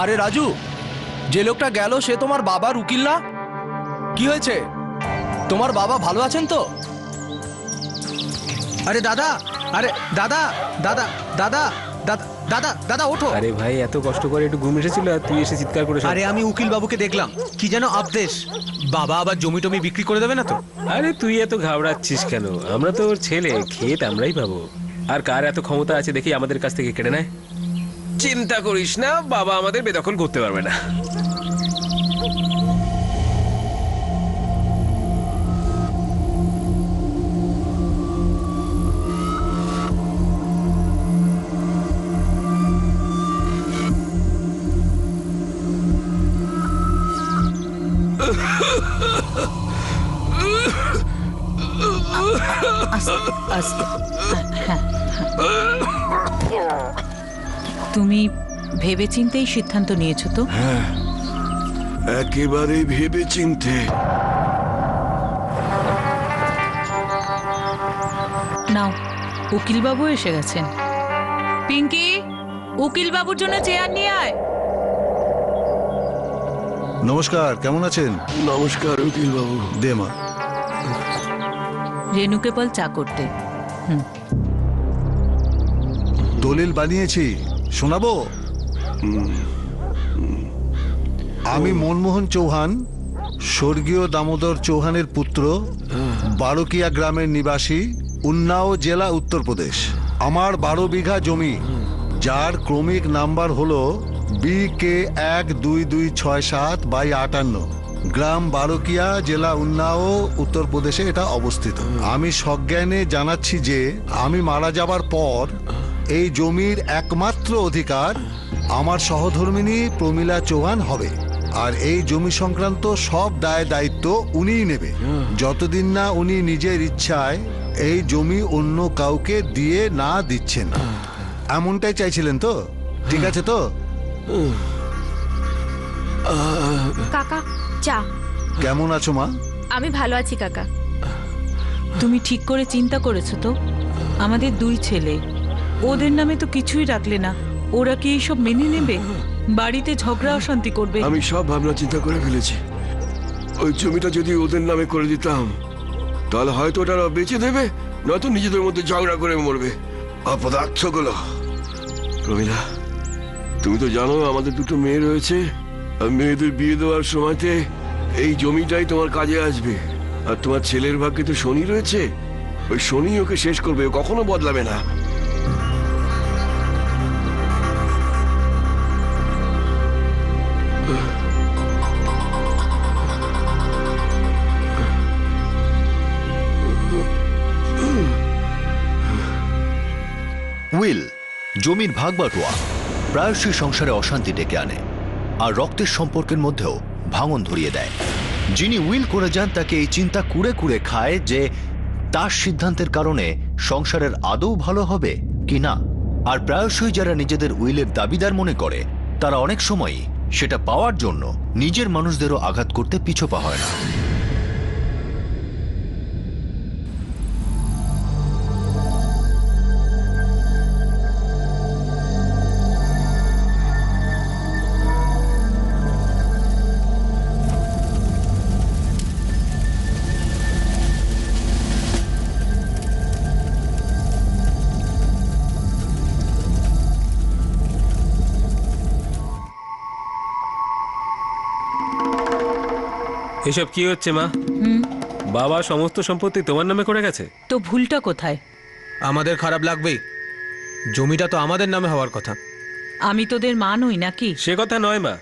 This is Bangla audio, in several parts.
আরে রাজু, যে লোকটা গেল সে তোমার বাবার উকিল না? কি হয়েছে? তোমার বাবা ভালো আছেন তো? আরে দাদা, আরে দাদা দাদা দাদা দাদা দাদা দাদা ওঠো। আরে ভাই, এত কষ্ট করে একটু ঘুম এসেছিল আর তুই এসে চিৎকার করে। আরে আমি উকিল বাবুকে দেখলাম, কি যেন আবদেশ, বাবা আবার জমি টমি বিক্রি করে দেবে না তো? আরে তুই এত ঘাবড়াচ্ছিস কেন? আমরা তো ওর ছেলে, ক্ষেত আমরাই পাবো। আর কার এত ক্ষমতা আছে দেখি আমাদের কাছ থেকে কেড়ে নেয়? চিন্তা করিস না, বাবা আমাদের বেদখল করতে পারবে না। তুমি ভেবেচিন্তেই সিদ্ধান্ত নিয়েছো তো? হ্যাঁ, একেবারে ভেবেচিন্তে। নাও, উকিলবাবু এসে গেছেন। পিঙ্কি, উকিলবাবুর জন্য চেয়ার নিয়ে আয়। নমস্কার, কেমন আছেন? নমস্কার উকিল বাবু। দে মা। রেনুকে বল চা করতে। দলিল বানিয়েছি, শোনাবো? আমি মনমোহন চৌহান, স্বর্গীয় দামোদর চৌহানের পুত্র, বারোকিয়া গ্রামের নিবাসী, উন্নাও জেলা, উত্তরপ্রদেশ। আমার 12 বিঘা জমি, যার ক্রমিক নাম্বার হলো BK 12267/58, গ্রাম বারোকিয়া, জেলা উন্নাও, উত্তরপ্রদেশে এটা অবস্থিত। আমি সজ্ঞানে জানাচ্ছি যে আমি মারা যাবার পর এই জমির একমাত্র অধিকার আমার সহধর্মিণী প্রমীলা চৌহান হবে, আর এই জমি সংক্রান্ত সব দায় দায়িত্ব উনিই নেবে, যতদিন না উনি নিজের ইচ্ছায় এই জমি অন্য কাউকে দিয়ে না দিচ্ছেন। এমনটাই চাইছিলেন তো? ঠিক আছে তো? কাকা চা। কেমন আছো মা? আমি ভালো আছি কাকা। তুমি ঠিক করে চিন্তা করেছো তো? আমাদের 2 ছেলে, ওদের নামে তো কিছুই রাখলে না। ওরা কি এইসব মেনে নেবে? বাড়িতে ঝগড়া অশান্তি করবে। আমি সব ভাবনা চিন্তা করে ফেলেছি। ওই জমিটা যদি ওদের নামে করে দিতাম, তাহলে হয়তো ওটা বেঁচে দেবে, নয়তো নিজেদের মধ্যে ঝগড়া করে মরবে অপদার্থগুলো। প্রমীলা, তুমি তো জানো আমাদের 2টো মেয়ে রয়েছে, আর মেয়েদের বিয়ে দেওয়ার সময়তে এই জমিটাই তোমার কাজে আসবে। আর তোমার ছেলের ভাগ্যে তো শনি রয়েছে, ওই শনি ওকে শেষ করবে, ও কখনো বদলাবে না। উইল, জমির ভাগ বাটোয়া প্রায়শই সংসারে অশান্তি ডেকে আনে, আর রক্তের সম্পর্কের মধ্যেও ভাঙন ধরিয়ে দেয়। যিনি উইল করে যান তাকে এই চিন্তা কুড়ে কুড়ে খায় যে তার সিদ্ধান্তের কারণে সংসারের আদৌ ভালো হবে কি না। আর প্রায়শই যারা নিজেদের উইলের দাবিদার মনে করে, তারা অনেক সময়ই সেটা পাওয়ার জন্য নিজের মানুষদেরও আঘাত করতে পিছপা হয় না। এসব কি হচ্ছে মা? বাবা সমস্ত সম্পত্তি তোমার নামে করে গেছে। তো ভুলটা কোথায়? আমাদের খারাপ লাগবেই, জমিটা তো আমাদের নামে হওয়ার কথা। আমি তোদের মা নই নাকি? সে কথা নয় মা,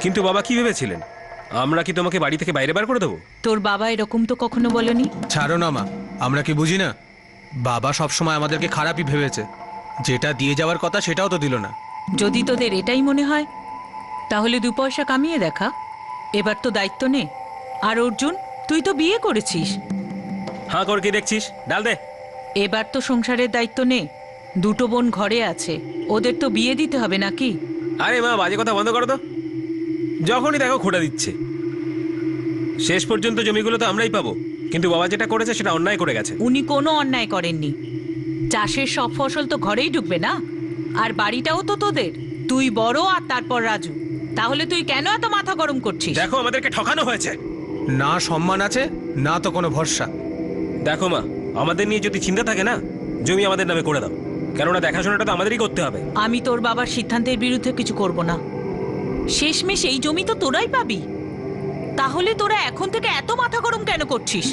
কিন্তু বাবা কি ভেবেছিলেন? আমরা কি তোমাকে বাড়ি থেকে বাইরে বার করে দেবো? তোর বাবা এরকম তো কখনো বলেনি। ছাড়ো না মা, আমরা কি বুঝি না? বাবা সবসময় আমাদেরকে খারাপই ভেবেছে, যেটা দিয়ে যাওয়ার কথা সেটাও তো দিল না। যদি তোদের এটাই মনে হয়, তাহলে 2 পয়সা কামিয়ে দেখা। এবার তো দায়িত্ব নে। আর অর্জুন, তুই তো বিয়ে করেছিস। হাঁ করে কি দেখছিস? ডাল দে। এবার তো সংসারের দায়িত্ব নে। 2টো বোন ঘরে আছে, ওদের তো বিয়ে দিতে হবে নাকি? আরে মা, বাজে কথা বন্ধ করো তো। যখনই দেখো খোঁটা দিচ্ছে। শেষ পর্যন্ত জমিগুলো তো আমরাই পাবো, কিন্তু বাবা যেটা করেছে সেটা অন্যায় করে গেছে। উনি কোনো অন্যায় করেননি। চাষের সব ফসল তো ঘরেই ঢুকবে না, আর বাড়িটাও তো তোদের। তুই বড় আর তারপর রাজু, তাহলে তুই কেন এত মাথা গরম করছিস? দেখো আমাদেরকে ঠকানো হয়েছে। না সম্মান আছে, না তো কোনো ভরসা। দেখো মা, আমাদের নিয়ে যদি চিন্তা থাকে না, জমি আমাদের নামে করে দাও, কেননা দেখাশোনাটা তো আমাদেরই করতে হবে। আমি তোর বাবার সিদ্ধান্তের বিরুদ্ধে কিছু করব না। শেষমেশ এই জমি তো তোরাই পাবি। তাহলে তোরা এখন থেকে এত মাথা গরম কেন করছিস?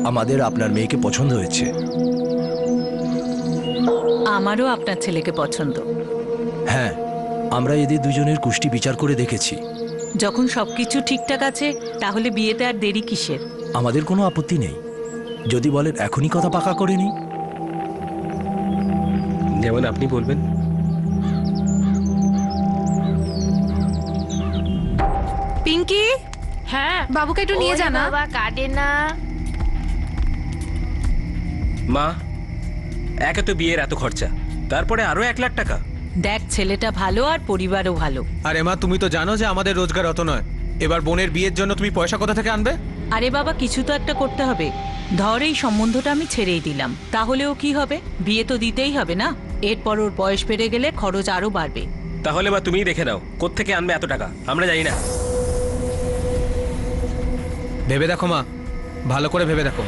আমাদের আপনার মেয়েকে পছন্দ হয়েছে। আমারও আপনার ছেলেকে পছন্দ। হ্যাঁ, আমরা এদের দুজনের কুষ্টি বিচার করে দেখেছি। যখন সবকিছু ঠিকঠাক আছে তাহলে বিয়েতে আর দেরি কিসের? আমাদের কোনো আপত্তি নেই, যদি বলেন এখনই কথা পাকা করে নি। যেমন আপনি বলবেন। পিঙ্কি, হ্যাঁ বাবুকে একটু নিয়ে ওরে যা না। বাবা কাঁদে না। মা, একে তো বিয়ের এত খরচা, তারপরে আরো 1 লাখ টাকা। দেখ, ছেলেটা ভালো আর পরিবারও ভালো। আরে মা, তুমি তো জানো যে আমাদের রোজগার অত নয়। এবার বোনের বিয়ের জন্য তুমি পয়সা কোথা থেকে আনবে? আরে বাবা, কিছু তো একটা করতে হবে। ধর এই সম্বন্ধটা আমি ছেড়েই দিলাম, তাহলেও কি হবে? বিয়ে তো দিতেই হবে না? এরপর ওর বয়স বেড়ে গেলে খরচ আরো বাড়বে। তাহলে মা তুমিই দেখে নাও কোত্থেকে আনবে এত টাকা, আমরা জানি না। ভেবে দেখো মা, ভালো করে ভেবে দেখো।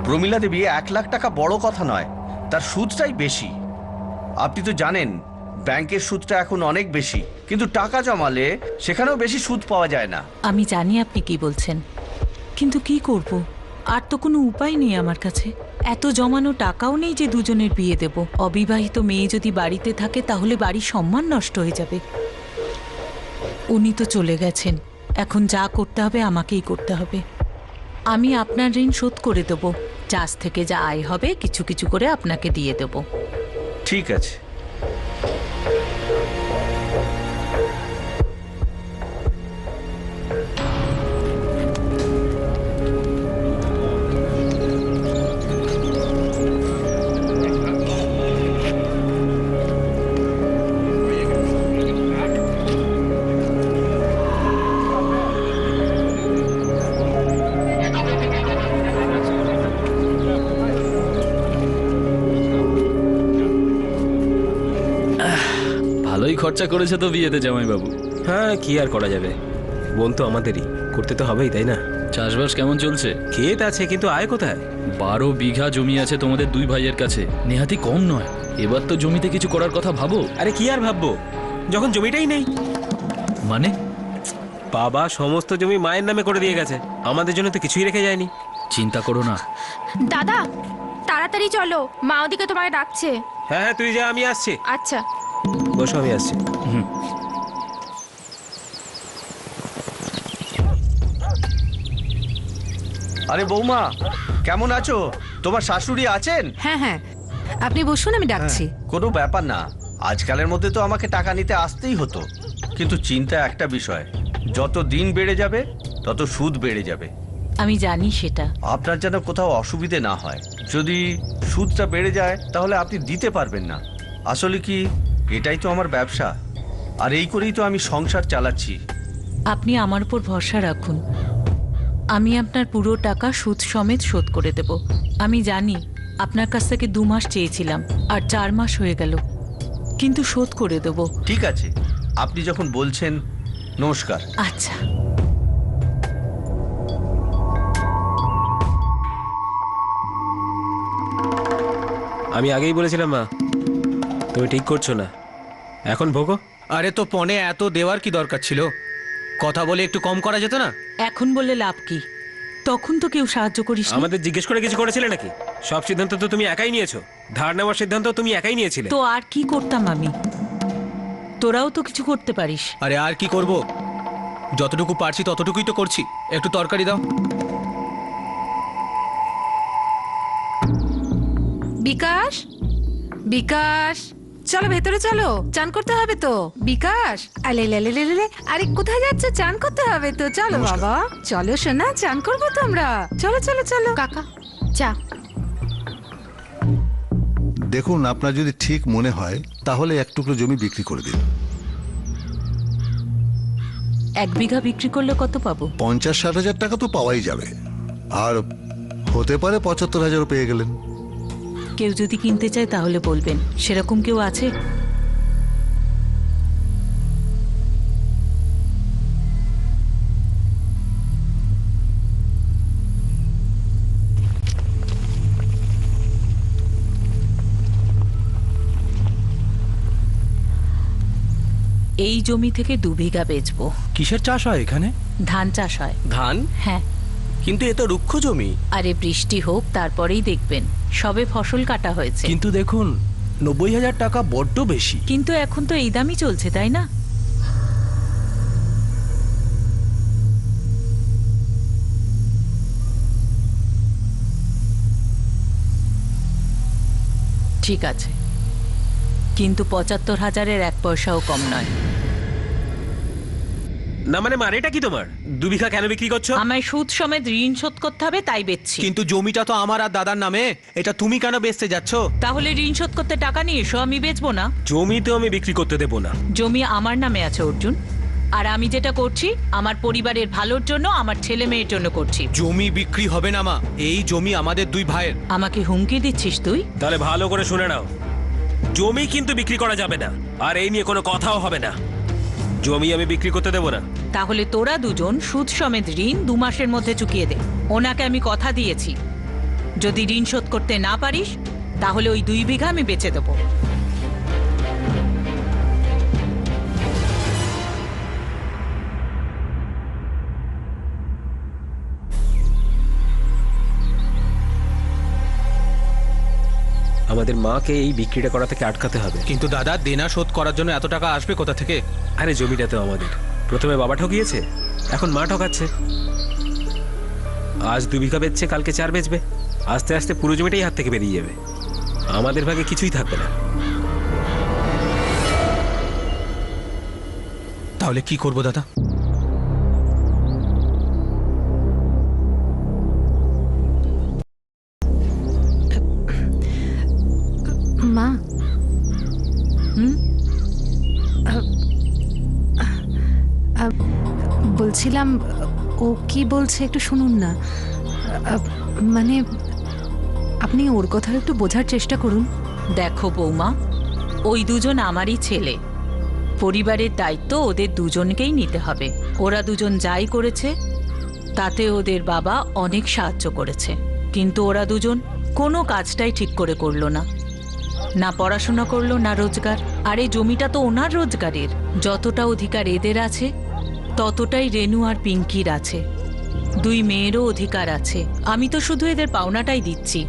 প্রমীলা দেবী, 1 লাখ টাকা বড় কথা নয়, তার সুদটাই বেশি। আপনি তো জানেন ব্যাংকের সুদটা এখন অনেক বেশি, কিন্তু টাকা জমালে সেখানেও বেশি সুদ পাওয়া যায় না। আমি জানি আপনি কি বলছেন, কিন্তু কি করব? আর তো কোনো উপায় নেই আমার কাছে। এত জমানো টাকাও নেই যে দুজনের বিয়ে দেব। অবিবাহিত মেয়ে যদি বাড়িতে থাকে তাহলে বাড়ির সম্মান নষ্ট হয়ে যাবে। উনি তো চলে গেছেন, এখন যা করতে হবে আমাকেই করতে হবে। আমি আপনার ঋণ শোধ করে দেব। চাষ থেকে যা আয় হবে কিছু কিছু করে আপনাকে দিয়ে দেব। ঠিক আছে। ভালোই খরচা করেছে তো বিয়েতে জামাইবাবু। হ্যাঁ, কি আর করা যাবে, বোন তো আমাদেরই, করতে তো হবেই, তাই না? চাষবাস কেমন চলছে? ক্ষেত আছে কিন্তু আয় কোথায়? 12 বিঘা জমি আছে তোমাদের দুই ভাইয়ের কাছে, নেহাতি কম নয়। এবার তো জমিতে কিছু করার কথা ভাবো। আরে কি আর ভাববো, যখন জমিটাই নেই। মানে? বাবা সমস্ত জমি মায়ের নামে করে দিয়ে গেছে, আমাদের জন্য তো কিছুই রেখে যায়নি। চিন্তা করো না। দাদা, তাড়াতাড়ি চলো, মা ওদিকে তোমাকে ডাকছে। হ্যাঁ হ্যাঁ, তুই যা, আমি আসছি। আচ্ছা। বসো, আমি আসছি। আরে বৌমা, কেমন আছো? তোমার শাশুড়ি আছেন? হ্যাঁ হ্যাঁ, আপনি বসুন, আমি ডাকছি। কোনো ব্যাপার না, আজকালের মধ্যে তো আমাকে টাকা নিতে আসতেই হতো, কিন্তু চিন্তা একটা বিষয়, যত দিন বেড়ে যাবে তত সুদ বেড়ে যাবে। আমি জানি সেটা। আপনার যেন কোথাও অসুবিধে না হয়। যদি সুদটা বেড়ে যায় তাহলে আপনি দিতে পারবেন না। আসলে কি, এটাই তো আমার ব্যবসা, আর এই করেই তো আমি সংসার চালাচ্ছি। আপনি আমার উপর ভরসা রাখুন, আমি আপনার পুরো টাকা সুদ সমেত শোধ করে দেব। আমি জানি আপনার কাছ থেকে 2 মাস চেয়েছিলাম, আর 4 মাস হয়ে গেল, কিন্তু শোধ করে দেব। ঠিক আছে, আপনি যখন বলছেন। নমস্কার। আচ্ছা। আমি আগেই বলেছিলাম মা, তুমি ঠিক করছো না, এখন ভোগো। আরে তো পনে এত দেওয়ার কি দরকার ছিল? কথা বলে একটু কম করা যেত না? এখন বললে লাভ কি? তখন তো কেউ সাহায্য করিস। আমাদের জিজ্ঞেস করে কিছু করেছিলে নাকি? সব সিদ্ধান্ত তো তুমি একাই নিয়েছো, ধার নেওয়ার সিদ্ধান্ত তুমি একাই নিয়েছিলে। তো আর কি করতাম আমি? তোরাও তো কিছু করতে পারিস। আরে আর কি করব, যতটুকু পারছি ততটুকুই তো করছি। একটু তরকারি দাও। বিকাশ, বিকাশ, চলো ভেতরে চলো, চান করতে হবে তো। বিকাশ, আলে লে লে লে লে, আরে কোথায় যাচ্ছে? চান করতে হবে তো, চলো বাবা, চলো সোনা, চান করবো তো আমরা, চলো চলো চলো। কাকা চা। দেখুন, আপনার যদি ঠিক মনে হয় তাহলে এক টুকরো জমি বিক্রি করে দিন। 1 বিঘা বিক্রি করলে কত পাবো? 50-60 হাজার টাকা তো পাওয়াই যাবে, আর হতে পারে 75,000ও পেয়ে গেলেন। কেউ যদি কিনতে চায় তাহলে বলবেন, সেরকম কেউ আছে? এই জমি থেকে 2 বিঘা বেচবো। কিসের চাষ হয় এখানে? ধান চাষ হয়। ধান? হ্যাঁ। কিন্তু এ তো রুক্ষ জমি। আরে বৃষ্টি হোক, তারপরেই দেখবেন, সবে ফসল কাটা হয়েছে। কিন্তু দেখুন, 90,000 টাকা বড্ড বেশি। কিন্তু এখন তো এই দামই চলছে, তাই না? ঠিক আছে, কিন্তু 75,000-এর 1 পয়সাও কম নয়। না মানে মানেটা কি তোমার? 2 বিঘা কেন বিক্রি করছো? আমায় সুদ সমেত ঋণ শোধ করতে হবে, তাই বেচছি। কিন্তু জমিটা তো আমার আর দাদার নামে, এটা তুমি কেন বেচতে যাচ্ছ? তাহলে ঋণ শোধ করতে টাকা নিয়ে এসো, আমি বেচবো না। জমি তো আমি বিক্রি করতে দেবো না। জমি আমার নামে আছে অর্জুন, আর আমি যেটা করছি আমার পরিবারের ভালোর জন্য, আমার ছেলে মেয়ের জন্য করছি। জমি বিক্রি হবে না মা, এই জমি আমাদের 2 ভাইয়ের। আমাকে হুমকি দিচ্ছিস তুই? তাহলে ভালো করে শুনে নাও, জমি কিন্তু বিক্রি করা যাবে না, আর এই নিয়ে কোনো কথাও হবে না। জমি আমি বিক্রি করতে দেবো না। তাহলে তোরা দুজন সুদ সমেত ঋণ 2 মাসের মধ্যে চুকিয়ে দে। ওনাকে আমি কথা দিয়েছি, যদি ঋণ শোধ করতে না পারিস তাহলে ওই 2 বিঘা আমি বেচে দেবো। আমাদের মাকে এই বিক্রিটা করা থেকে আটকাতে হবে। কিন্তু দাদা, দেনা শোধ করার জন্য এত টাকা আসবে কোথা থেকে? আরে জমিটা তো আমাদের। প্রথমে বাবা ঠকিয়েছে, এখন মা ঠকাচ্ছে। আজ 2 বিঘা বেচছে, কালকে 4 বেচবে, আস্তে আস্তে পুরো জমিটাই হাত থেকে বেরিয়ে যাবে। আমাদের ভাগে কিছুই থাকবে না। তাহলে কি করব দাদা? মা, বলছিলাম, ও কি বলছে একটু শুনুন না। মানে আপনি ওর কথা একটু বোঝার চেষ্টা করুন। দেখো বৌমা, ওই দুজন আমারই ছেলে, পরিবারের দায়িত্ব ওদের দুজনকেই নিতে হবে। ওরা দুজন যাই করেছে তাতে ওদের বাবা অনেক সাহায্য করেছে, কিন্তু ওরা দুজন কোনো কাজটাই ঠিক করে করলো না, না পড়াশোনা করলো না রোজগার। আর এই জমিটা তো ওনার রোজগারের। যতটা অধিকার এদের আছে ততটাই রেনু আর পিঙ্কির আছে। 2 মেয়েরও অধিকার আছে। আমি তো শুধু এদের পাওনাটাই দিচ্ছি।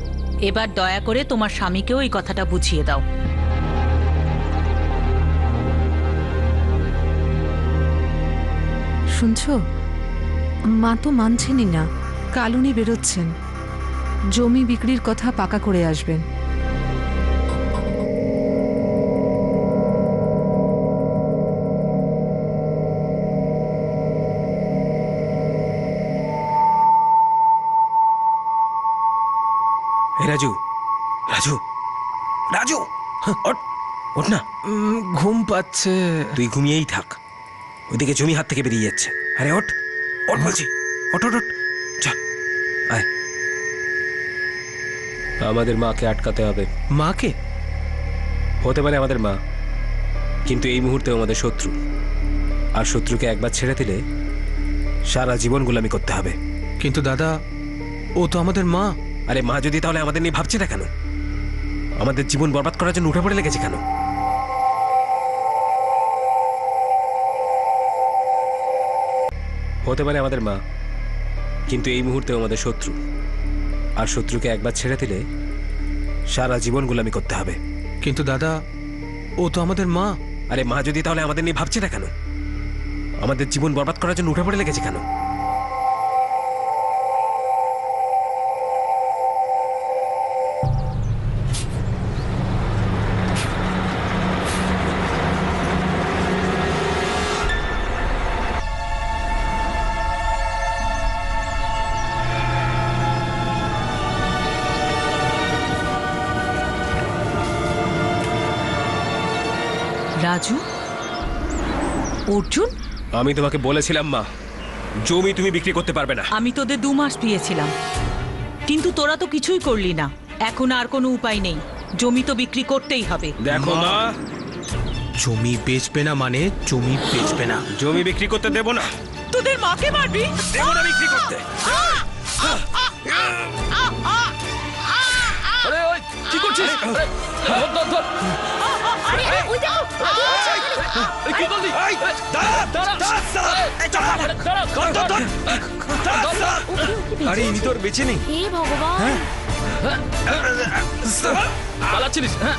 এবার দয়া করে তোমার স্বামীকেও এই কথাটা বুঝিয়ে দাও। শুনছো, মা তো মানছেনই না। কাল উনি বেরোচ্ছেন, জমি বিক্রির কথা পাকা করে আসবেন। রাজু, রাজু, রাজু, ওঠ, ওঠ না। ঘুম পাচ্ছে। তুই ঘুমিয়েই থাক, ওইদিকে জমি হাত থেকে বেরিয়ে যাচ্ছে। আরে ওঠ, ওঠ বলছি, ওঠ ওঠ ওঠ, যা, আয়। আমাদের মাকে আটকাতে হবে। মাকে? হতে পারে আমাদের মা, কিন্তু এই মুহূর্তে আমাদের শত্রু। আর শত্রুকে একবার ছেড়ে দিলে সারা জীবন গোলামি করতে হবে। কিন্তু দাদা, ও তো আমাদের মা। আরে মা যদি, তাহলে আমাদের নিয়ে ভাবছে না কেন? আমাদের জীবন বরবাদ করার জন্য উঠে পড়ে লেগেছে কেন? হতে পারে আমাদের মা, কিন্তু এই মুহূর্তে আমাদের শত্রু। আর শত্রুকে একবার ছেড়ে দিলে সারা জীবন গোলামি করতে হবে। কিন্তু দাদা, ও তো আমাদের মা। আরে মা যদি, তাহলে আমাদের নিয়ে ভাবছে না কেন? আমাদের জীবন বরবাদ করার জন্য উঠে পড়ে লেগেছে কেন? রাজু, অর্জুন, আমি তোমাকে বলেছিলাম মা, জমি তুমি বিক্রি করতে পারবে না। আমি তোদের 2 মাস দিয়েছিলাম, কিন্তু তোরা তো কিছুই করলি না। এখন আর কোনো উপায় নেই, জমি তো বিক্রি করতেই হবে। দেখো মা, জমি বেচবে না মানে জমি বেচবে না। জমি বিক্রি করতে দেব না। তোদের মাকে মারবি? দেব না বিক্রি করতে। আরে ওই কি করছিস? ধর ধর ধর। এই কি করলি? আরে ইনি তোর বেঁচে নেই। হে ভগবান, পালাচ্ছিলিস? হ্যাঁ।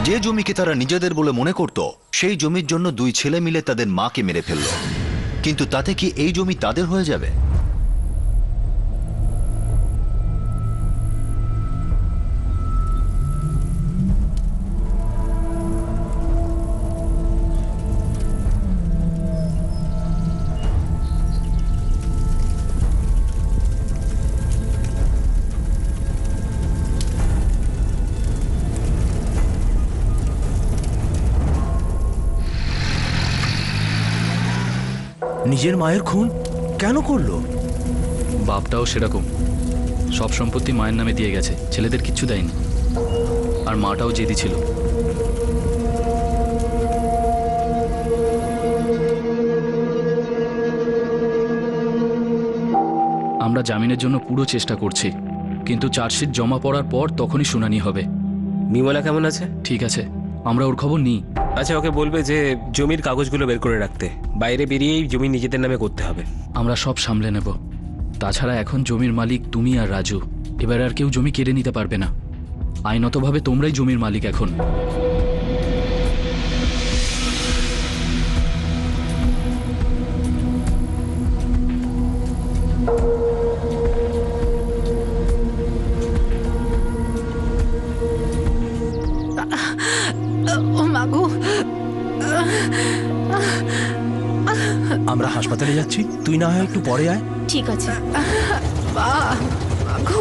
যে জমিকে তারা নিজেদের বলে মনে করত, সেই জমির জন্য 2 ছেলে মিলে তাদের মাকে মেরে ফেলল। কিন্তু তাতে কি এই জমি তাদের হয়ে যাবে? নিজের মায়ের খুন কেন করলো? বাপটাও সেরকম, সব সম্পত্তি মায়ের নামে দিয়ে গেছে, ছেলেদের কিচ্ছু দেয়নি। আর মাটাও জেদি ছিল। আমরা জামিনের জন্য পুরো চেষ্টা করছি, কিন্তু চার্জশিট জমা পড়ার পর তখনই শুনানি হবে। বিমলা কেমন আছে? ঠিক আছে, আমরা ওর খবর নিই। আচ্ছা, ওকে বলবে যে জমির কাগজগুলো বের করে রাখতে, বাইরে বেরিয়েই জমি নিজেদের নামে করতে হবে। আমরা সব সামলে নেব। তাছাড়া এখন জমির মালিক তুমি আর রাজু, এবার আর কেউ জমি কেড়ে নিতে পারবে না। আইনতভাবে তোমরাই জমির মালিক এখন। ও মাগো, আমরা হাসপাতালে যাচ্ছি, তুই না হয় একটু পরে আয়। ঠিক আছে। মাগো,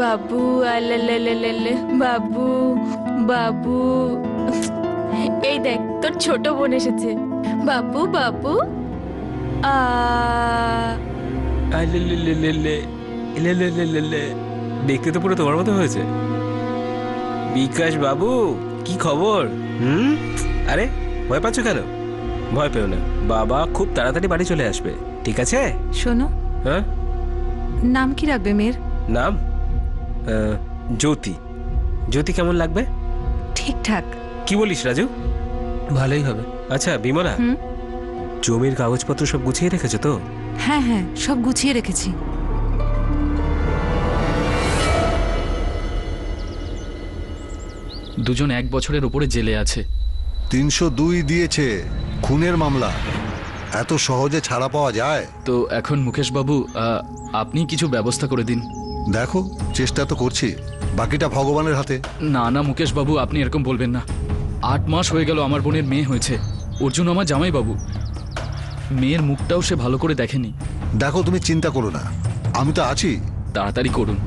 বাবু, আল্লাহ, বাবু, বাবু, এই দেখ তোর ছোট বোন এসেছে। বাবু, বাবু, দেখতে তো পুরো তোমার মতো হয়েছে। বিকাশ বাবু, কি খবর? আরে ভয় পাচ্ছ কেন? ভয় পেও না, বাবা খুব তাড়াতাড়ি বাড়ি চলে আসবে, ঠিক আছে? শোনো, হ্যাঁ, নাম কি রাখবে মেয়ের? নাম জ্যোতি। জ্যোতি কেমন লাগবে? ঠিকঠাক। কি বলিস রাজু? ভালোই হবে। আচ্ছা বিমলা, জমির কাগজপত্র সব গুছিয়ে রেখেছো তো? হ্যাঁ হ্যাঁ, সব গুছিয়ে রেখেছি। দুজন 1 বছরের উপরে জেলে আছে। 302 দিয়েছে, খুনের মামলা। এত সহজে ছাড়া পাওয়া যায়? তো এখন মুকেশ বাবু, আপনি কিছু ব্যবস্থা করে দিন। দেখো, চেষ্টা তো করছি, বাকিটা ভগবানের হাতে। না না মুকেশ বাবু, আপনি এরকম বলবেন না। 8 মাস হয়ে গেল আমার বোনের মেয়ে হয়েছে। অর্জুন আমার জামাই বাবু, মেয়ের মুখটাও সে ভালো করে দেখেনি। দেখো, তুমি চিন্তা করো না, আমি তো আছি। তাড়াতাড়ি করুন।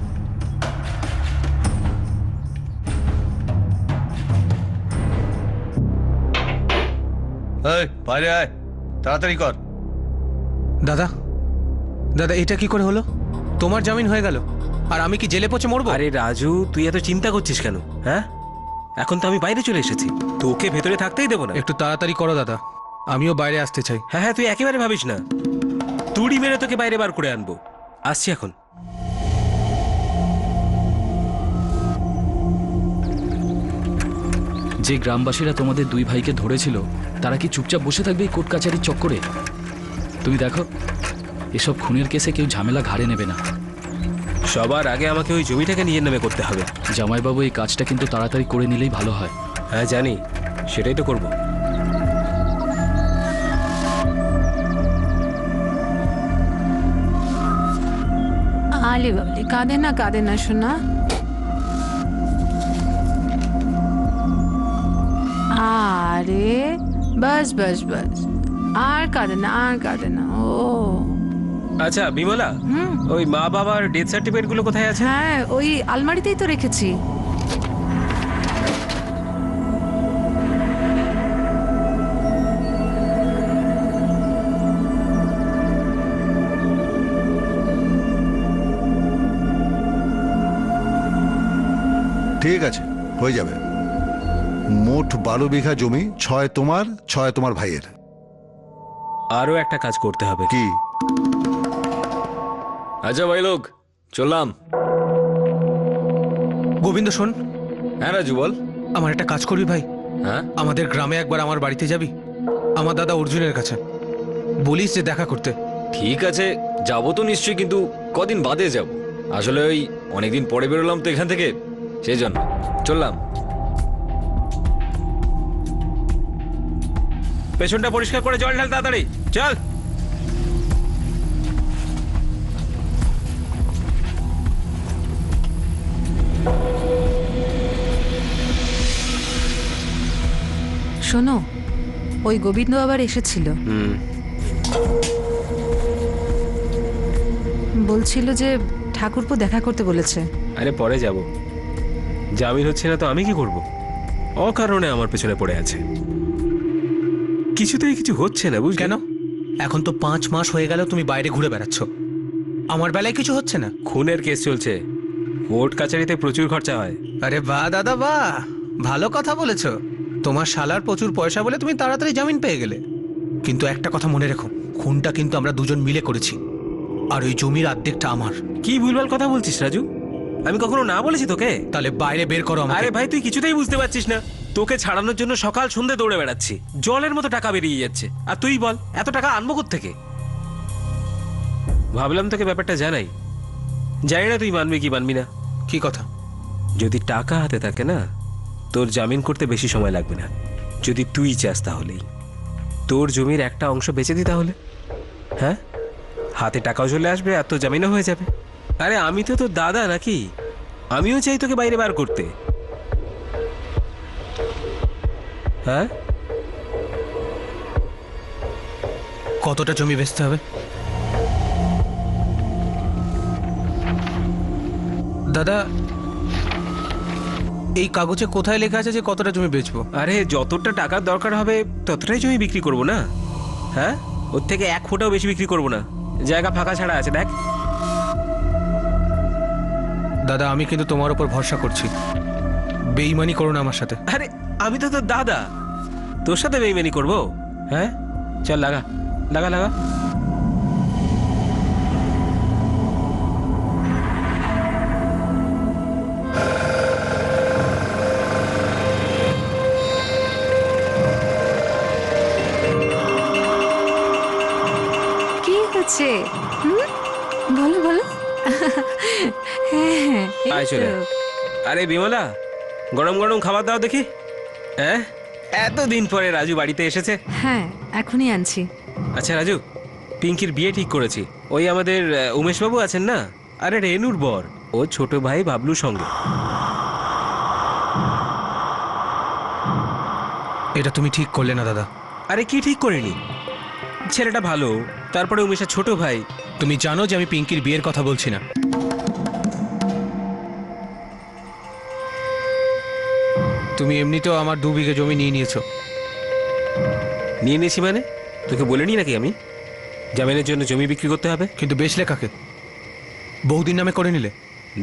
এই বাইরে আয়, তাড়াতাড়ি কর। দাদা, দাদা, এটা কি করে হলো? তোমার জামিন হয়ে গেল আর আমি কি জেলে পচে মরবো? আরে রাজু, তুই এত চিন্তা করছিস কেন? হ্যাঁ, এখন তো আমি বাইরে চলে এসেছি, তোকে ভেতরে থাকতেই দেবো না। একটু তাড়াতাড়ি করো দাদা, আমিও বাইরে আসতে চাই। হ্যাঁ হ্যাঁ, তুই একেবারে ভাবিস না, তুড়ি মেরে তোকে বাইরে বার করে আনবো। আসছি এখন। যে গ্রামবাসীরা তোমাদের 2 ভাইকে ধরেছিল, তারা কি চুপচাপ বসে থাকবে এই কোর্ট কাছারির চক্করে? তুমি দেখো, এসব খুনের কেসে কেউ ঝামেলা ঘাড়ে নেবে না। সবার আগে আমাকে ওই জমিটাকে নিজের নামে করতে হবে। জামাইবাবু, এই কাজটা কিন্তু তাড়াতাড়ি করে নিলেই ভালো হয়। হ্যাঁ জানি, সেটাই তো করবো। আলে বাবলি, কাঁদে না শোনা। আরে বাস বাস বাস, আর কাঁদে না, আর কাঁদে না। ও আচ্ছা বিমলা, ওই মা বাবার ডেথ সার্টিফিকেট গুলো কোথায় আছে? হ্যাঁ, ওই আলমারিতেই তো রেখেছি। ঠিক আছে, হয়ে যাবে। মোট 12 বিঘা জমি, 6 তোমার, 6 তোমার ভাইয়ের। আরো একটা কাজ করতে হবে। কি? আচ্ছা ভাই লোক, চললাম। গোবিন্দ শোন, হ্যাঁ রাজু বল। আমার একটা কাজ করবি ভাই? হ্যাঁ আমাদের গ্রামে একবার আমার বাড়িতে যাবি, আমার দাদা অর্জুনের কাছে। বলিস যে দেখা করতে। ঠিক আছে, যাবো তো নিশ্চয়ই, কিন্তু কদিন বাদে যাব। আসলে ওই অনেকদিন পরে বেরোলাম তো এখান থেকে, সেই জন্য চললাম। পেছনটা পরিষ্কার করে জল ঢাল তাড়াতাড়ি, চল। শোনো, ওই গোবিন্দ আবার এসেছিল, বলছিল যে ঠাকুরপো দেখা করতে বলেছে। আরে পরে যাব, জামিন হচ্ছে না তো আমি কি করব? অকারণে আমার পেছনে পড়ে আছে, কিছুতেই কিছু হচ্ছে না। বুঝ কেন? এখন তো 5 মাস হয়ে গেল তুমি বাইরে ঘুরে বেড়াচ্ছ, আমার বেলায় কিছু হচ্ছে না? খুনের কেস চলছে, কোর্ট কাছারিতে প্রচুর খরচা হয়। আরে বাহ দাদা বাহ, ভালো কথা বলেছ। তোমার শালার প্রচুর পয়সা বলে তুমি তাড়াতাড়ি জামিন পেয়ে গেলে। কিন্তু একটা কথা মনে রেখো, খুনটা কিন্তু আমরা দুজন মিলে করেছি, আর ওই জমির অর্ধেকটা আমার। কি ভুলভাল কথা বলছিস রাজু? আমি কখনো না বলেছি তোকে? তাহলে বাইরে বের করো আমাকে। আরে ভাই, তুই কিছুতেই বুঝতে পারছিস না। তোকে ছাড়ানোর জন্য সকাল সন্ধে দৌড়ে বেড়াচ্ছি, জলের মতো টাকা বেরিয়ে যাচ্ছে। আর তুই বল, এত টাকা আনবো কোত্থেকে? ভাবলাম তোকে ব্যাপারটা জানাই। জানি না তুই মানবি কি মানবি না। কি কথা? যদি টাকা হাতে থাকে না, তোর জামিন করতে বেশি সময় লাগবে না। যদি তুই চাস তাহলেই তোর জমির একটা অংশ বেচে দি তাহলে। হ্যাঁ, হাতে টাকাও চলে আসবে আর তোর জামিনও হয়ে যাবে। আরে আমি তো তোর দাদা নাকি? আমিও চাই তোকে বাইরে বার করতে। হ্যাঁ, কতটা জমি বেচতে হবে দাদা? এই কাগজে কোথায় লেখা আছে যে কতটা জমি বেচবো? আরে যতটা টাকার দরকার হবে ততটাই জমি বিক্রি করবো না। হ্যাঁ, ওর থেকে 1 ফুটাও বেশি বিক্রি করবো না। জায়গা ফাঁকা ছাড়া আছে, দেখ। দাদা আমি কিন্তু তোমার উপর ভরসা করছি, বেইমানি করো না আমার সাথে। আরে আমি তো তোর দাদা, তোর সাথে বেইমানি করবো? হ্যাঁ, চল লাগা লাগা লাগা। কি হচ্ছে? বলো বলো। হ্যাঁ, আয় চলে। আরে বিমলা, গরম গরম খাবার দাও দেখি। হ্যাঁ, এতদিন পরে রাজু বাড়িতে এসেছে। হ্যাঁ, এখনই আনছি। আচ্ছা রাজু, পিঙ্কির বিয়ে ঠিক করেছি। ওই আমাদের উমেশবাবু আছেন না, আরে রেনুর বর, ও ছোট ভাই বাবলুর সঙ্গে। এটা তুমি ঠিক করলে না দাদা। আরে কি ঠিক করিনি? ছেলেটা ভালো, তারপরে উমেশের ছোট ভাই। তুমি জানো যে আমি পিঙ্কির বিয়ের কথা বলছি না। তুমি এমনিতেও আমার 2 বিঘে জমি নিয়ে নিয়েছো। নিয়ে নিয়েছি মানে? তোকে বলিনি নাকি আমি জামিনের জন্য জমি বিক্রি করতে হবে? কিন্তু বেচলে কাকে? বৌদির নামে করে নিলে।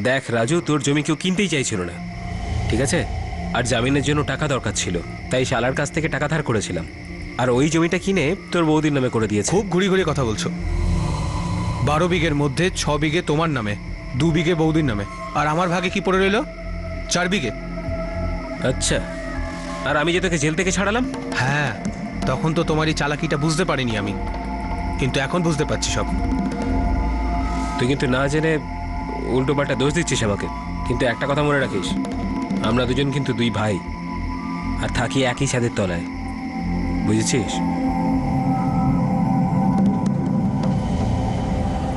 দেখ রাজু, তোর জমি কেউ কিনতেই চাইছিল না, ঠিক আছে? আর জামিনের জন্য টাকা দরকার ছিল, তাই শালার কাছ থেকে টাকা ধার করেছিলাম। আর ওই জমিটা কিনে তোর বৌদির নামে করে দিয়েছে। খুব ঘুরি ঘুরি কথা বলছো। 12 বিঘের মধ্যে 6 বিঘে তোমার নামে, 2 বিঘে বৌদির নামে, আর আমার ভাগে কি পড়ে রইল? 4 বিঘে। আচ্ছা, আর আমি যে তোকে জেল থেকে ছাড়ালাম? হ্যাঁ, তখন তো তোমার এই চালাকিটা বুঝতে পারিনি আমি, কিন্তু এখন বুঝতে পারছি সব। তুই কিন্তু না জেনে উল্টো পাল্টা দোষ দিচ্ছিস আমাকে। কিন্তু একটা কথা মনে রাখিস, আমরা দুজন কিন্তু 2 ভাই, আর থাকি একই ছাদের তলায়, বুঝেছিস?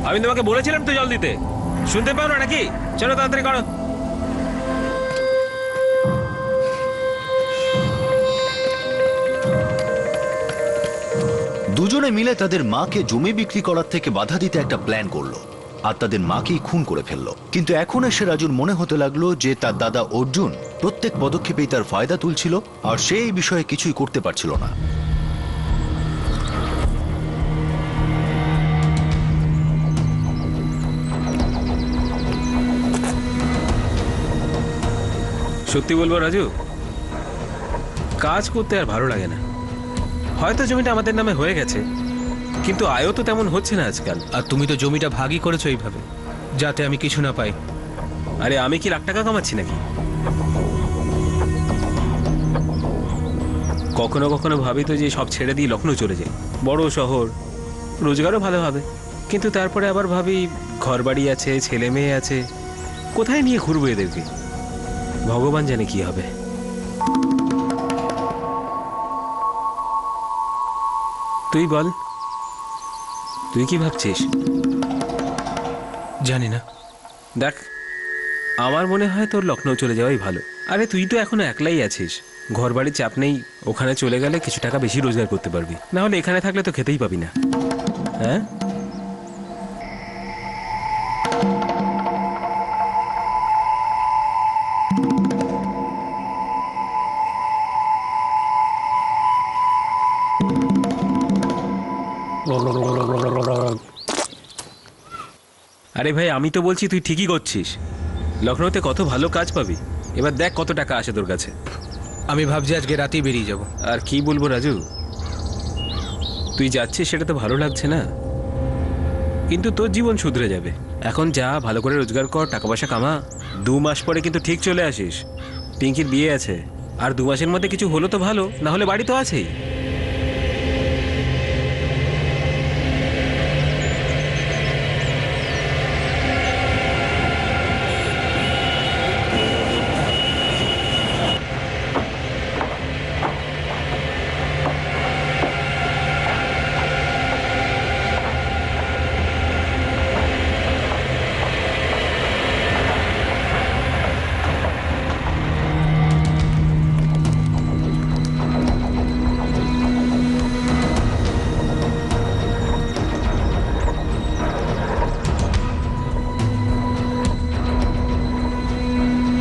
আমি তোমাকে বলেছিলাম তো জল দিতে, শুনতে পাও না নাকি? চলো তাড়াতাড়ি করো। দুজনে মিলে তাদের মাকে জমি বিক্রি করার থেকে বাধা দিতে একটা প্ল্যান করলো আর তাদের মাকেই খুন করে ফেললো। কিন্তু এখন এসে রাজুর মনে হতে লাগলো যে তার দাদা অর্জুন প্রত্যেক পদক্ষেপেই তার ফায়দা তুলছিল আর সে এই বিষয়ে কিছুই করতে পারছিল না। সত্যি বলবো রাজু, কাজ করতে আর ভালো লাগে না। হয়তো জমিটা আমাদের নামে হয়ে গেছে, কিন্তু আয়ও তো তেমন হচ্ছে না আজকাল। আর তুমি তো জমিটা ভাগই করেছো এইভাবে, যাতে আমি কিছু না পাই। আরে আমি কি লাখ টাকা কামাচ্ছি নাকি? কখনো কখনো ভাবি তো যে সব ছেড়ে দিয়ে লখনৌ চলে যাই, বড় শহর, রোজগারও ভালো হবে। কিন্তু তারপরে আবার ভাবি ঘর বাড়ি আছে, ছেলে মেয়ে আছে, কোথায় নিয়ে ঘুরবো এদেরকে? ভগবান জানে কি হবে। তুই বল, তুই কি ভাবছিস? জানি না। দেখ, আমার মনে হয় তোর লখনৌ চলে যাওয়াই ভালো। আরে তুই তো এখনো একলাই আছিস, ঘর বাড়ির চাপ নেই। ওখানে চলে গেলে কিছু টাকা বেশি রোজগার করতে পারবি, না হলে এখানে থাকলে তো খেতেই পাবি না। হ্যাঁ, আরে ভাই, আমি তো বলছি তুই ঠিকই করছিস। লখনৌতে কত ভালো কাজ পাবি। এবার দেখ কত টাকা আসে তোর কাছে। আমি ভাবছি আজকে রাতেই বেরিয়ে যাব। আর কি বলবো রাজু, তুই যাচ্ছিস সেটা তো ভালো লাগছে না, কিন্তু তোর জীবন শুধরে যাবে। এখন যা, ভালো করে রোজগার কর, টাকা পয়সা কামা। 2 মাস পরে কিন্তু ঠিক চলে আসিস। পিঙ্কির বিয়ে আছে, আর 2 মাসের মধ্যে কিছু হলো তো ভালো, না হলে বাড়ি তো আছেই।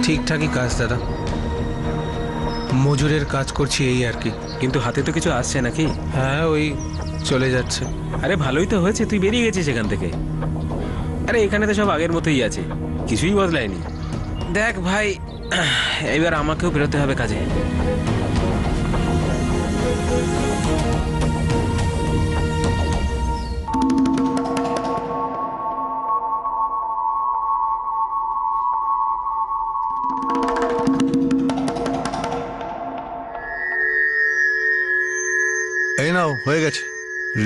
ঠিকঠাকই কাজ দাদা, মজুরের কাজ করছি এই আর কি। কিন্তু হাতে তো কিছু আসছে নাকি? হ্যাঁ, ওই চলে যাচ্ছে। আরে ভালোই তো হয়েছে তুই বেরিয়ে গেছিস এখান থেকে। আরে এখানে তো সব আগের মতোই আছে, কিছুই বদলায়নি। দেখ ভাই, এবার আমাকেও বেরোতে হবে কাজে। এই নাও, হয়ে গেছে।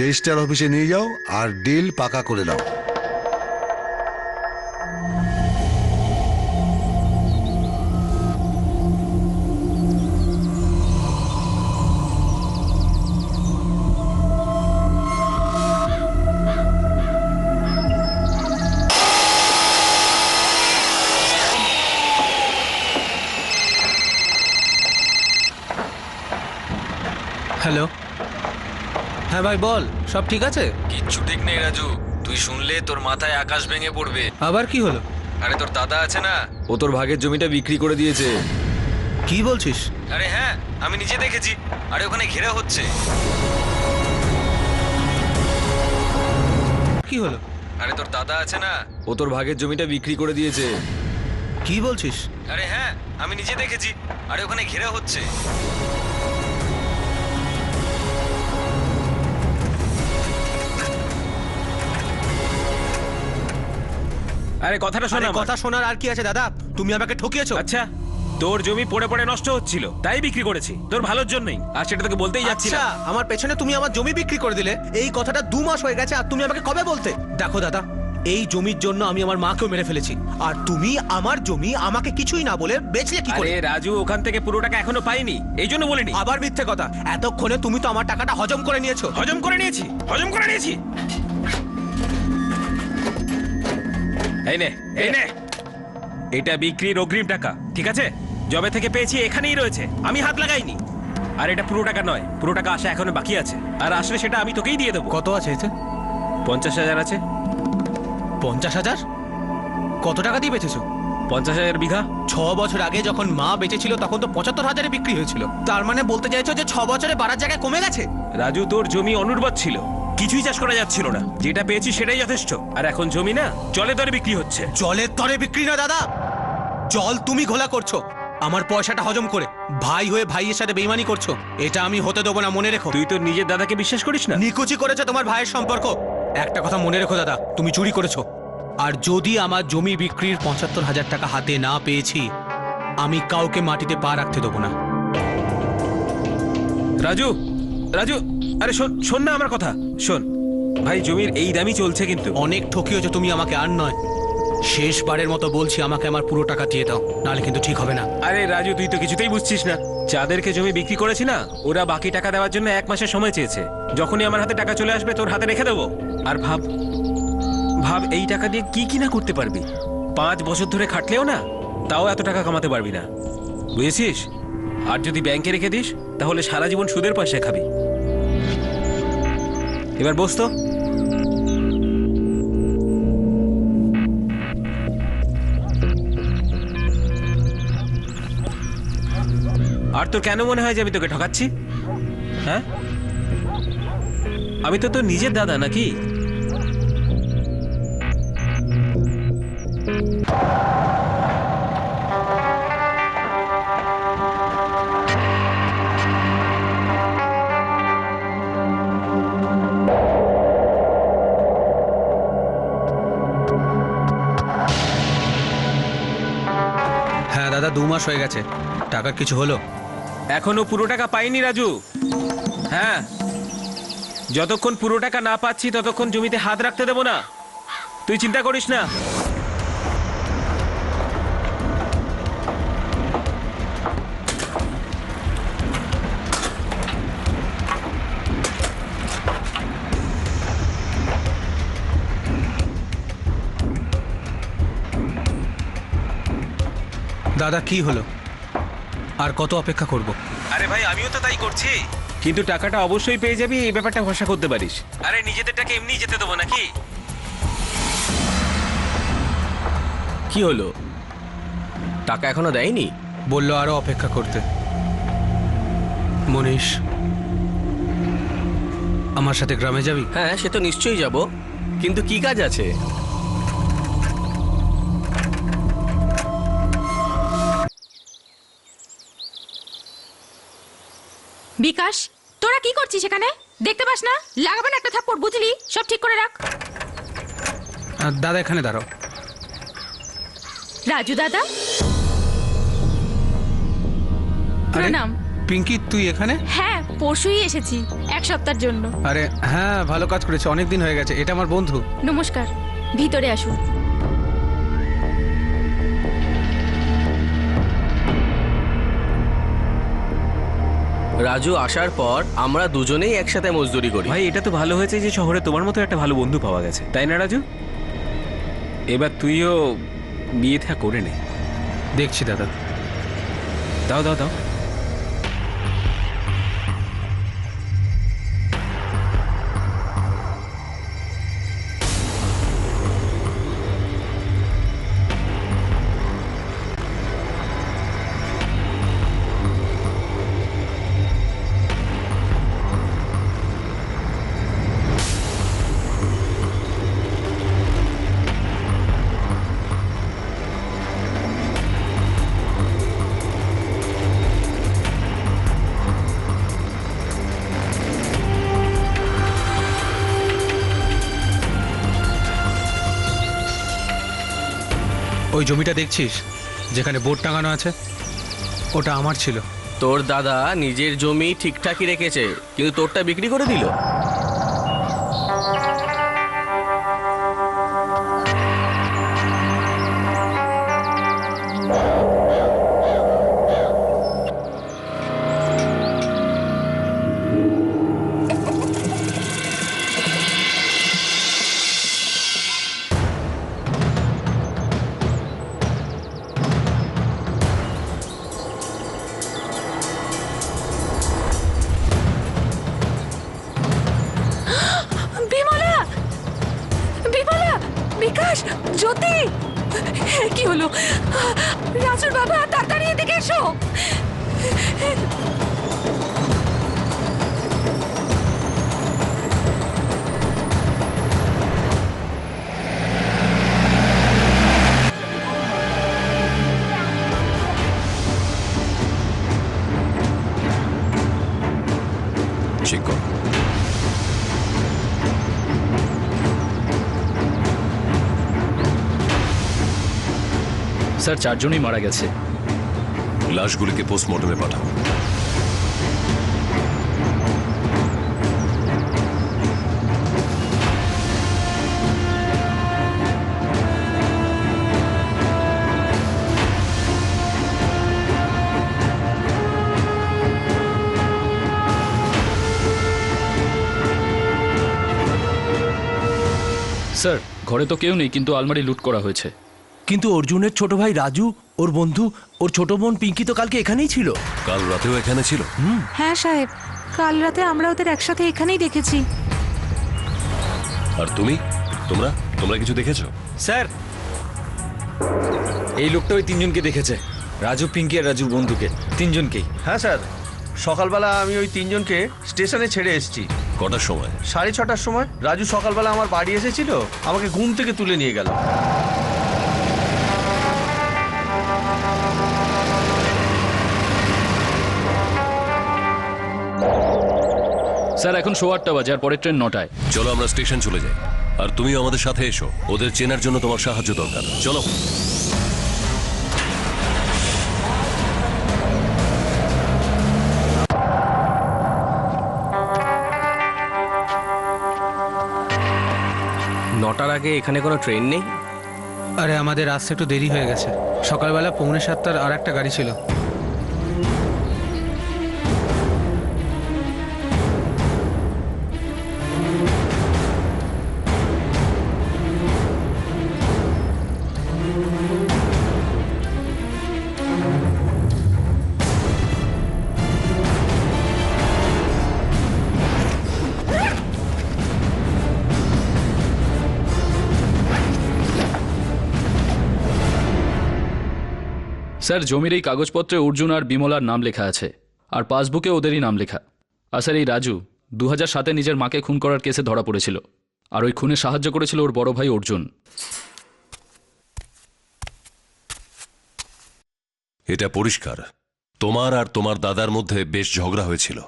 রেজিস্ট্রার অফিসে নিয়ে যাও আর ডিল পাকা করে দাও। হ্যালো, হ্যাঁ ভাই বল, সব ঠিক আছে? কিচ্ছু ঠিক নেই রাজু, তুই শুনলে তোর মাথায় আকাশ ভেঙে পড়বে। আবার কি হলো? আরে তোর দাদা আছে না, ও তোর ভাগের জমিটা বিক্রি করে দিয়েছে। কি বলছিস? আরে হ্যাঁ, আমি নিজে দেখেছি। আরে ওখানে ঘেরা হচ্ছে। কি হলো? আরে তোর দাদা আছে না, ও তোর ভাগের জমিটা বিক্রি করে দিয়েছে। কি বলছিস? আরে হ্যাঁ, আমি নিজে দেখেছি। আরে ওখানে ঘেরা হচ্ছে। আরে কথাটা শোনা। কথা শোনার আর কি আছে দাদা, তুমি আমাকে ঠকিয়েছো। আচ্ছা, তোর জমি পড়ে পড়ে নষ্ট হচ্ছিল, তাই বিক্রি করেছি, তোর ভালোর জন্যই। আর সেটা তোকে বলতেই যাচ্ছি না। আচ্ছা, আমার পেছনে তুমি আমার জমি বিক্রি করে দিলে, এই কথাটা 2 মাস হয়ে গেছে, আর তুমি আমাকে কবে বলতে? দেখো দাদা, এই জমির জন্য আমি আমার মাকেও মেরে ফেলেছি, আর তুমি আমার জমি আমাকে কিছুই না বলে বেচলে কি করে? আরে রাজু, ওখান থেকে পুরো টাকা এখনো পাইনি, এই জন্য বলিনি। আবার মিথ্যে কথা। এতক্ষণে তুমি তো আমার টাকাটা হজম করে নিয়েছো। হজম করে নিয়েছি, হজম করে নিয়েছি। এই নে, এই নে, এটা বিক্রির অগ্রিম টাকা, ঠিক আছে? জবে থেকে পেয়েছি এখানেই রয়েছে, আমি হাত লাগাইনি। আর এটা পুরো টাকা নয়, পুরো টাকা আসা এখনো বাকি আছে, আর আসলে সেটা আমি তোকেই দিয়ে দেবো। কত আছে এতে? 50,000 আছে। 50,000? কত টাকা দিয়ে বেচেছো? 50,000 বিঘা। 6 বছর আগে যখন মা বেচেছিল তখন তো 75,000-এ বিক্রি হয়েছিল। তার মানে বলতে চাইছো যে 6 বছরে বাড়ার জায়গায় কমে গেছে? রাজু, তোর জমি অনুর্বর ছিল, কিছুই চাষ করা যাচ্ছিল না, যেটা পেয়েছি সেটাই যথেষ্ট। আর এখন জমি না জলে দরে বিক্রি হচ্ছে। জলের তরে বিক্রি না দাদা, জল তুমি ঘোলা করছো আমার পয়সাটা হজম করে। ভাই হয়ে ভাইয়ের সাথে বেইমানি করছো, এটা আমি হতে দেবো না, মনে রেখো। তুই তোর নিজের দাদাকে বিশ্বাস করিস না? নিকুচি করেছে তোমার ভাইয়ের সম্পর্ক। একটা কথা মনে রেখো দাদা, তুমি চুরি করেছো। আর যদি আমার জমি বিক্রির 75,000 টাকা হাতে না পেয়েছি, আমি কাউকে মাটিতে পা রাখতে দেবো না। রাজু, রাজু, আরে শোন, শোন না আমার কথা, শোন ভাই, জমির এই দামই চলছে কিন্তু। অনেক ঠকিয়েছো তুমি আমাকে, আর নয়। শেষবারের মতো বলছি, আমাকে আমার পুরো টাকা দিয়ে দাও, নাহলে কিন্তু ঠিক হবে না। আরে রাজু, তুই তো কিছুতেই বুঝছিস না। যাদেরকে জমি বিক্রি করেছি না, ওরা বাকি টাকা দেওয়ার জন্য 1 মাসের সময় চেয়েছে। যখনই আমার হাতে টাকা চলে আসবে তোর হাতে রেখে দেবো। আর ভাব ভাব এই টাকা দিয়ে কি কিনা করতে পারবি। 5 বছর ধরে খাটলেও না, তাও এত টাকা কামাতে পারবি না, বুঝেছিস? আর যদি ব্যাংকে রেখে দিস তাহলে সারা জীবন সুদের পয়সা খাবি। এবার বস তো। আর তোর কেন মনে হয় যে আমি তোকে ঠকাচ্ছি? হ্যাঁ, আমি তো তোর নিজের দাদা নাকি? হ্যাঁ দাদা, 2 মাস হয়ে গেছে। টাকার কিছু হলো? এখনো পুরো টাকা পাইনি রাজু। হ্যাঁ, যতক্ষণ পুরো টাকা না পাচ্ছি ততক্ষণ জমিতে হাত রাখতে দেবো না, তুই চিন্তা করিস না। দাদা কি হলো? আর কত অপেক্ষা করব? আরে ভাই, আমিও তো তাই করছি, কিন্তু টাকাটা অবশ্যই পেয়ে যাবি, এই ব্যাপারটা ভরসা করতে পারিস। আরে নিজেদের টাকা এমনি যেতে দেবো নাকি? কি হলো, টাকা এখনো দেয়নি? বললো আরো অপেক্ষা করতে। মনীষ, আমার সাথে গ্রামে যাবি? হ্যাঁ, সে তো নিশ্চয়ই যাব, কিন্তু কি কাজ আছে? বিকাশ, তোরা কি করছিস এখানে? দেখতে পাস না? লাগাবে না একটা থাপ্পড়, বুঝলি? সব ঠিক করে রাখ। দাদা এখানে দাঁড়াও। রাজু দাদা, আরে প্রণাম। পিঙ্কি, তুই এখানে? হ্যাঁ, পরশুই এসেছি 1 সপ্তাহের জন্য। আরে হ্যাঁ, ভালো কাজ করেছে, অনেক দিন হয়ে গেছে। এটা আমার বন্ধু। নমস্কার, ভিতরে আসুন। রাজু আসার পর আমরা দুজনেই একসাথে মজদুরি করি। ভাই, এটা তো ভালো হয়েছে যে শহরে তোমার মতো একটা ভালো বন্ধু পাওয়া গেছে, তাই না রাজু? এবার তুইও বিয়ে থা করে নে। দেখছি দাদা। দাও দাও দাও। ওই জমিটা দেখছিস যেখানে বোর্ড টাঙানো আছে, ওটা আমার ছিল। তোর দাদা নিজের জমি ঠিকঠাকই রেখেছে, কিন্তু তোরটা বিক্রি করে দিল। বিকাশ, জ্যোতি, কি হলো? রাজুর বাবা, তাড়াতাড়ি এদিকে এসো। চেক কর। স্যার 4 জনই মারা গেছে। লাশগুলিকে পোস্টমর্টমে পাঠাও। স্যার ঘরে তো কেউ নেই, কিন্তু আলমারি লুট করা হয়েছে। কিন্তু অর্জুনের ছোট ভাই রাজু, ওর বন্ধু, ওর ছোট বোন পিঙ্কি তো কালকে এখানেই ছিল। কাল রাতেও এখানে ছিল। হ্যাঁ সাহেব, কাল রাতে আমরা ওদের একসাথে এখানেই দেখেছি। আর তোমরা তোমরা কিছু দেখেছো? স্যার এই লোকটা ওই তিনজনকে দেখেছে, রাজু, পিঙ্কি আর রাজুর বন্ধুকে, তিনজনকেই। হ্যাঁ স্যার, সকালবেলা আমি ওই তিনজনকে স্টেশনে ছেড়ে এসেছি। কটার সময়? 6:30টার সময়। রাজু সকালবেলা আমার বাড়ি এসেছিল, আমাকে ঘুম থেকে তুলে নিয়ে গেল। স্যার এখন 8:15 বাজে, আর পরের ট্রেন 9টায়। চলো আমরা স্টেশন চলে যাই, আর তুমিও আমাদের সাথে এসো। ওদের চেনার জন্য তোমার সাহায্য দরকার। চলো। নটার আগে এখানে কোনো ট্রেন নেই? আরে আমাদের আসতে একটু দেরি হয়ে গেছে। সকালবেলা 6:45টার আর একটা গাড়ি ছিল। স্যার জমির এই কাগজপত্রে অর্জুন আর বিমলার নাম লেখা আছে, আর পাসবুকে ওদেরই নাম লেখা। আর স্যার এই রাজু 2007-এ নিজের মাকে খুন করার কেসে ধরা পড়েছিল, আর ওই খুনে সাহায্য করেছিল ওর বড় ভাই অর্জুন। এটা পরিষ্কার, তোমার আর তোমার দাদার মধ্যে বেশ ঝগড়া হয়েছিল।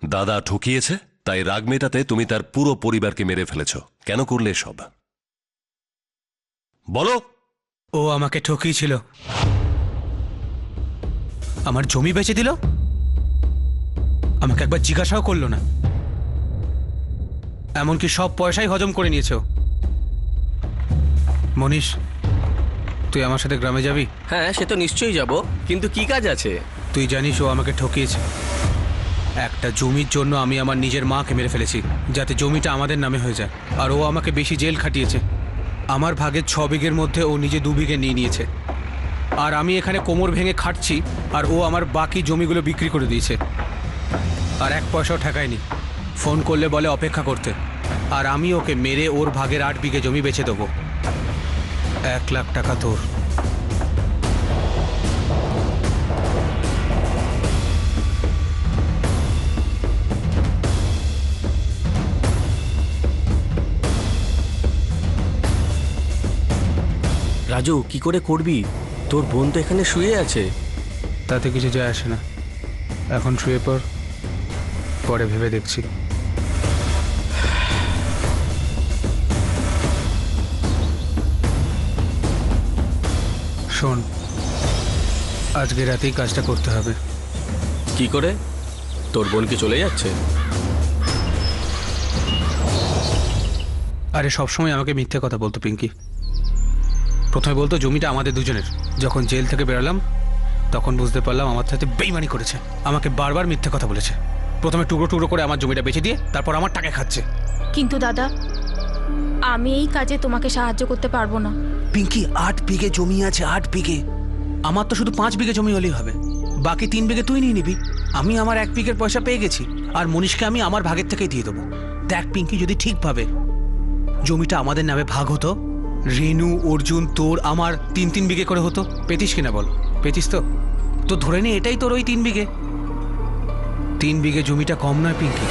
দাদা ঠকিয়েছে, তাই রাগ মেটাতে তুমি তার পুরো পরিবারকে মেরে ফেলেছ। কেন করলে সব বলো? ও আমাকে ঠকিয়েছিল, আমার জমি বেচে দিল, আমাকে একবার জিজ্ঞাসাও করলো না, এমনকি সব পয়সাই হজম করে নিয়েছ। মনীষ, তুই আমার সাথে গ্রামে যাবি? হ্যাঁ সে তো নিশ্চয়ই যাব, কিন্তু কি কাজ আছে? তুই জানিস ও আমাকে ঠকিয়েছে। একটা জমির জন্য আমি আমার নিজের মাকে মেরে ফেলেছি, যাতে জমিটা আমাদের নামে হয়ে যায়। আর ও আমাকে বেশি জেল খাটিয়েছে। আমার ভাগের 6 বিঘের মধ্যে ও নিজে 2 বিঘে নিয়ে নিয়েছে। আর আমি এখানে কোমর ভেঙে খাটছি, আর ও আমার বাকি জমিগুলো বিক্রি করে দিয়েছে, আর 1 পয়সাও ঠেকায়নি। ফোন করলে বলে অপেক্ষা করতে, আর আমি ওকে মেরে ওর ভাগের 8 বিঘে জমি বেচে দেবো। 1 লাখ টাকা তোর। রাজু কি করে করবি? তোর বোন তো এখানে শুয়ে আছে। তাতে কিছু যায় আসে না, এখন শুয়ে পড়, পরে ভেবে দেখছি। শোন, আজকে রাতেই কাজটা করতে হবে। কি করে? তোর বোন কি চলে যাচ্ছে? আরে সবসময় আমাকে মিথ্যে কথা বলতো পিঙ্কি। প্রথমে বলতো জমিটা আমাদের দুজনের। যখন জেল থেকে বেরোলাম তখন বুঝতে পারলাম আমার সাথে বেইমানি করেছে। আমাকে বারবার মিথ্যে কথা বলেছে। প্রথমে টুকরো টুকরো করে আমার জমিটা বেচে দিয়ে তারপর আমার টাকা খাচ্ছে। কিন্তু দাদা, আমি এই কাজে তোমাকে সাহায্য করতে পারবো না। পিঙ্কি, 8 বিঘে জমি আছে, 8 বিঘে। আমার তো শুধু 5 বিঘে জমি হলেই হবে, বাকি 3 বিঘে তুই নিয়ে নিবি। আমি আমার 1 বিঘের পয়সা পেয়ে গেছি, আর মনীষকে আমি আমার ভাগের থেকেই দিয়ে দেবো। দেখ পিঙ্কি, যদি ঠিকভাবে জমিটা আমাদের নামে ভাগ হতো রেনু, অর্জুন, তোর, আমার 3-3 বিঘে করে হতো, পেতিস কিনা বল? পেতিস তো? তো ধরে নে এটাই তোর ওই 3 বিঘে। 3 বিঘে জমিটা কম নয় পিঙ্কি।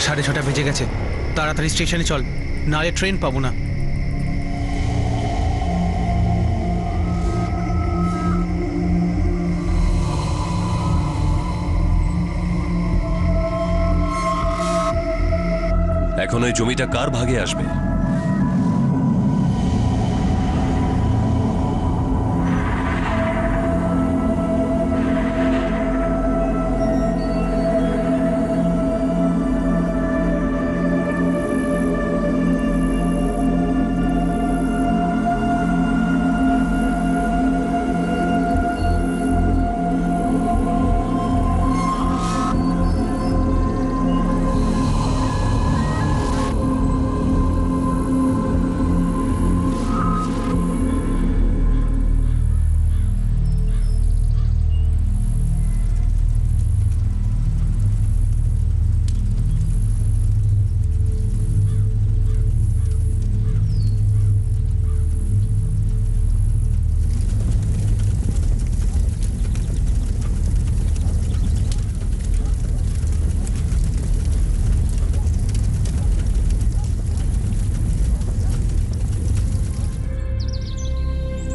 সাড়ে 6টা বেজে গেছে, তাড়াতাড়ি স্টেশনে চল, নালে ট্রেন পাবো না। এখন ওই জমিটা কার ভাগে আসবে?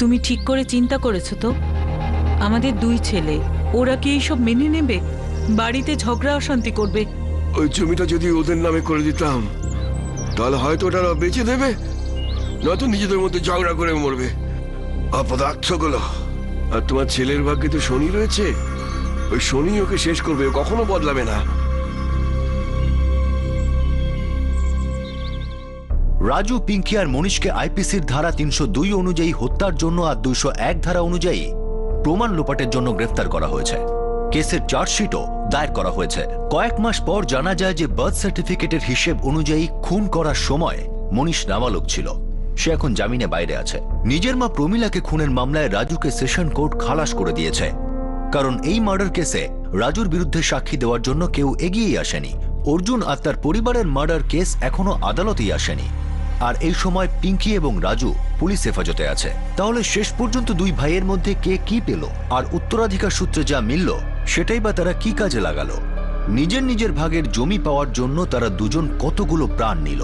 তুমি ঠিক করে চিন্তা করেছো তো? আমাদের 2 ছেলে, ওরা কি এইসব মেনে নেবে? বাড়িতে ঝগড়া অশান্তি করবে। ওই জমিটা যদি ওদের নামে করে দিতাম তাহলে হয়তো ওটা ওরা বেচে দেবে, নয়তো নিজেদের মধ্যে ঝগড়া করে মরবে। অপদার্থগুলো। আর তোমার ছেলের ভাগ্যে তো শনি রয়েছে, ওই শনি ওকে শেষ করবে, ও কখনো বদলাবে না। রাজু, পিঙ্কি আর মনীষকে আইপিসির ধারা 302 অনুযায়ী হত্যার জন্য আর 201 ধারা অনুযায়ী প্রমাণ লোপাটের জন্য গ্রেফতার করা হয়েছে। কেসের চার্জশিটও দায়ের করা হয়েছে। কয়েক মাস পর জানা যায় যে বার্থ সার্টিফিকেটের হিসেব অনুযায়ী খুন করার সময় মনীষ নাবালক ছিল। সে এখন জামিনে বাইরে আছে। নিজের মা প্রমীলাকে খুনের মামলায় রাজুকে সেশন কোর্ট খালাস করে দিয়েছে, কারণ এই মার্ডার কেসে রাজুর বিরুদ্ধে সাক্ষী দেওয়ার জন্য কেউ এগিয়েই আসেনি। অর্জুন আর তার পরিবারের মার্ডার কেস এখনো আদালতেই আসেনি। আর এই সময় পিঙ্কি এবং রাজু পুলিশ হেফাজতে আছে। তাহলে শেষ পর্যন্ত 2 ভাইয়ের মধ্যে কে কি পেল, আর উত্তরাধিকার সূত্রে যা মিলল সেটাই বা তারা কি কাজে লাগালো? নিজের নিজের ভাগের জমি পাওয়ার জন্য তারা দুজন কতগুলো প্রাণ নিল।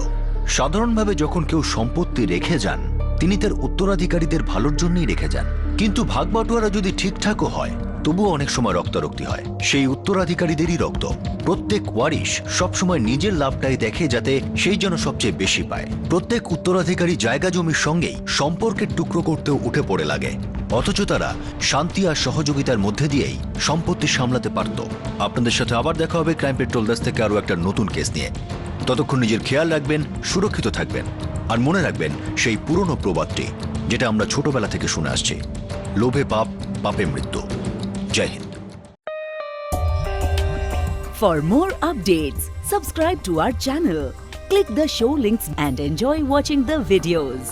সাধারণভাবে যখন কেউ সম্পত্তি রেখে যান, তিনি তার উত্তরাধিকারীদের ভালোর জন্যই রেখে যান। কিন্তু ভাগ বাটোয়ারা যদি ঠিকঠাকও হয়, তবুও অনেক সময় রক্তারক্তি হয়। সেই উত্তরাধিকারীদেরই রক্ত। প্রত্যেক ওয়ারিশ সবসময় নিজের লাভটাই দেখে, যাতে সেই যেন সবচেয়ে বেশি পায়। প্রত্যেক উত্তরাধিকারী জায়গা জমির সঙ্গেই সম্পর্কের টুকরো করতেও উঠে পড়ে লাগে, অথচ তারা শান্তি আর সহযোগিতার মধ্যে দিয়েই সম্পত্তি সামলাতে পারত। আপনাদের সাথে আবার দেখা হবে ক্রাইম পেট্রোল 10 থেকে আরও একটা নতুন কেস নিয়ে। ততক্ষণ নিজের খেয়াল রাখবেন, সুরক্ষিত থাকবেন, আর মনে রাখবেন সেই পুরনো প্রবাদটি যেটা আমরা ছোটবেলা থেকে শুনে আসছি, লোভে পাপ, পাপে মৃত্যু। জয় Hind. For more updates, subscribe to our channel, click the show links and enjoy watching the videos.